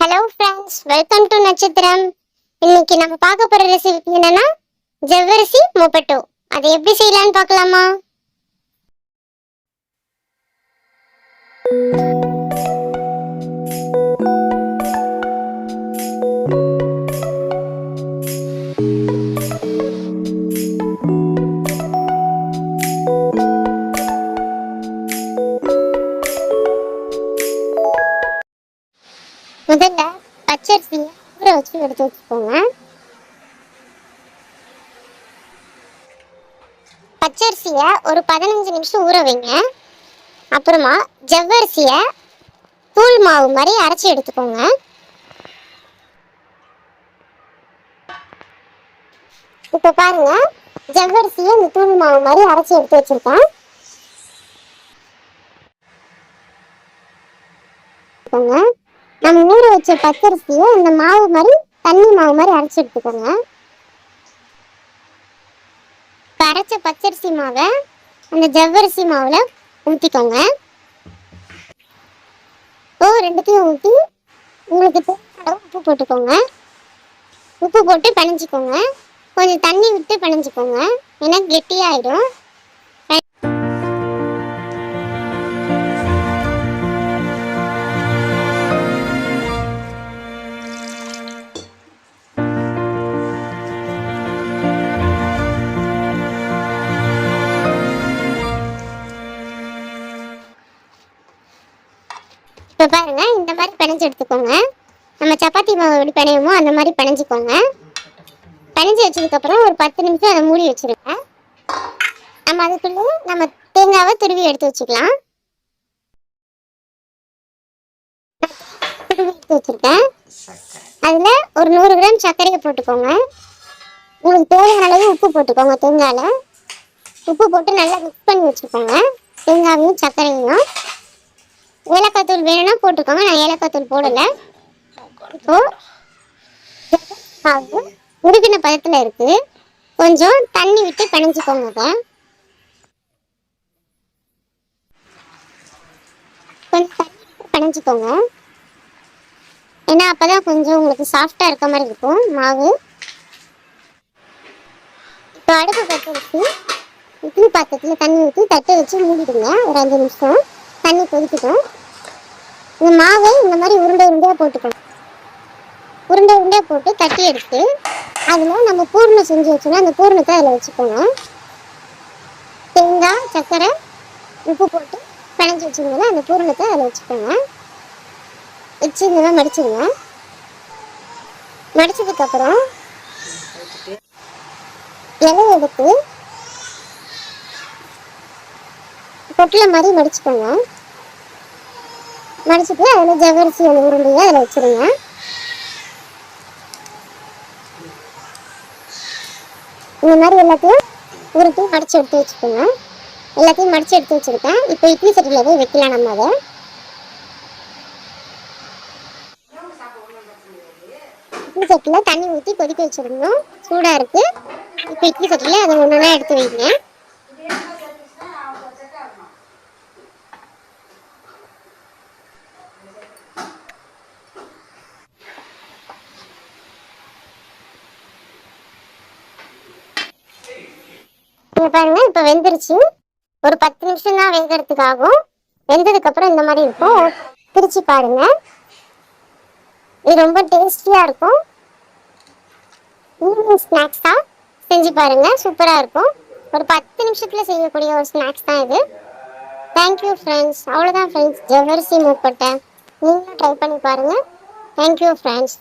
Hello friends, welcome to நட்சத்திரம். இன்னைக்கு நம்ம பார்க்க போற ரெசிபி என்னன்னா ஜவ்வரிசி மொபட்டோ. அதை எப்படி செய்யலாம்னு பார்க்கலாமா? முதல்ல பச்சரிசியை ஊற வச்சு எடுத்து வச்சுக்கோங்க. பச்சரிசியை ஒரு 15 நிமிஷம் ஊற வைங்க. அப்புறமா ஜவ்வரிசியை தூள் மாவு மாதிரி அரைச்சி எடுத்துக்கோங்க. இப்போ பாருங்க, ஜவ்வரிசியை இந்த தூள் மாவு மாதிரி அரைச்சி எடுத்து வச்சிருக்கேன். நம்ம ஊற வச்ச பச்சரிசியை இந்த மாவு மாதிரி தண்ணி மாவு மாதிரி அரைச்சி எடுத்துக்கோங்க. அரைச்ச பச்சரிசி மாவை அந்த ஜவ்வரிசி மாவுல ஊற்றிக்கோங்க. ரெண்டுத்தையும் ஊற்றி உங்களுக்கு தேவையான உப்பு போட்டுக்கோங்க. உப்பு போட்டு பிணைஞ்சிக்கோங்க. கொஞ்சம் தண்ணி விட்டு பிணைஞ்சிக்கோங்க, ஏன்னா கெட்டியாயிடும். இப்போ பாருங்க, இந்த மாதிரி பிணைஞ்சு எடுத்துக்கோங்க. நம்ம சப்பாத்தி மாவு எப்படி பிணையுமோ அந்த மாதிரி பிணைஞ்சிக்கோங்க. பிணைஞ்சு வச்சதுக்கப்புறம் ஒரு 10 நிமிஷம் அதை மூடி வச்சுருங்க. நம்ம அதுக்குள்ளே நம்ம தேங்காவை துருவி எடுத்து வச்சுக்கலாம். துருவி எடுத்து வச்சுருக்கேன். அதில் ஒரு 100 கிராம் சர்க்கரையை போட்டுக்கோங்க. உங்களுக்கு தேவையான அளவு உப்பு போட்டுக்கோங்க. தேங்காயில் உப்பு போட்டு நல்லா மிக்ஸ் பண்ணி வச்சுக்கோங்க, தேங்காவையும் சர்க்கரையும். ஏலக்காய் தூள் வேணும்னா போட்டுக்கோங்க, நான் ஏலக்காய் தூள் போடலை. இப்போ மாவு உருகின பதத்தில் இருக்கு. கொஞ்சம் தண்ணி விட்டு பிணைஞ்சிக்கோங்க. கொஞ்சம் தண்ணி விட்டு பிணைஞ்சிக்கோங்க, ஏன்னா அப்பதான் கொஞ்சம் உங்களுக்கு சாஃப்டா இருக்க மாதிரி இருக்கும் மாவு. இப்போ அடுப்பு பற்ற வச்சு இட்லி பாத்திரத்தில் தண்ணி ஊற்றி தட்டை வச்சு மூடிடுங்க. ஒரு 5 நிமிஷம் தண்ணி கொதிக்கட்டும். இந்த மாவை இந்த மாதிரி உருண்டை உருண்டையாக போட்டுக்கணும். உருண்டை உருண்டையாக போட்டு தட்டி எடுத்து அதில் நம்ம பூர்ணம் செஞ்சு வச்சோன்னா அந்த பூர்ணத்தை அதில் வச்சுக்கோங்க. தேங்காய், சர்க்கரை, உப்பு போட்டு பிணைஞ்சி வச்சுக்கோங்க. அந்த பூர்ணத்தை அதில் வச்சுக்கோங்க. வச்சு இந்த மாதிரி மடிச்சிடுங்க. மடிச்சதுக்கப்புறம் இலை எடுத்து பொட்டலை மாதிரி மடிச்சுக்கோங்க. மடிச்சுட்டு அதில் ஜவ்வரிசி அந்த உருண்டையை அதில் வச்சுருங்க. இந்த மாதிரி எல்லாத்தையும் உருட்டி மடித்து எடுத்து வச்சுக்கோங்க. எல்லாத்தையும் மடித்து எடுத்து வச்சுருக்கேன். இப்போ இட்லி சட்டியில் போய் வைக்கலாம். நம்ம அதை இட்லி சட்டியில் தண்ணி ஊற்றி கொதிக்க வச்சுருந்தோம். சூடாக இருக்குது. இப்போ இட்லி சட்டியில் அதை ஒன்றா எடுத்து வைங்க. பாருங்க, இப்போ வெந்துருச்சு. ஒரு 10 நிமிஷம் தான் வேகிறதுக்கு ஆகும். வெந்ததுக்கு அப்புறம் இந்த மாதிரி இருக்கும். பிரிச்சு பாருங்க. இது ரொம்ப டேஸ்டியா இருக்கும். ஈவினிங் ஸ்நாக்ஸ் தான், செஞ்சு பாருங்க, சூப்பரா இருக்கும். ஒரு 10 நிமிஷத்துல செய்யக்கூடிய ஒரு ஸ்நாக்ஸ் தான் இது. Thank you friends. அவ்வளோதான் ஃப்ரெண்ட்ஸ், ஜவ்வரிசி மூப்பட்டை நீங்களும் ட்ரை பண்ணி பாருங்க. Thank you friends.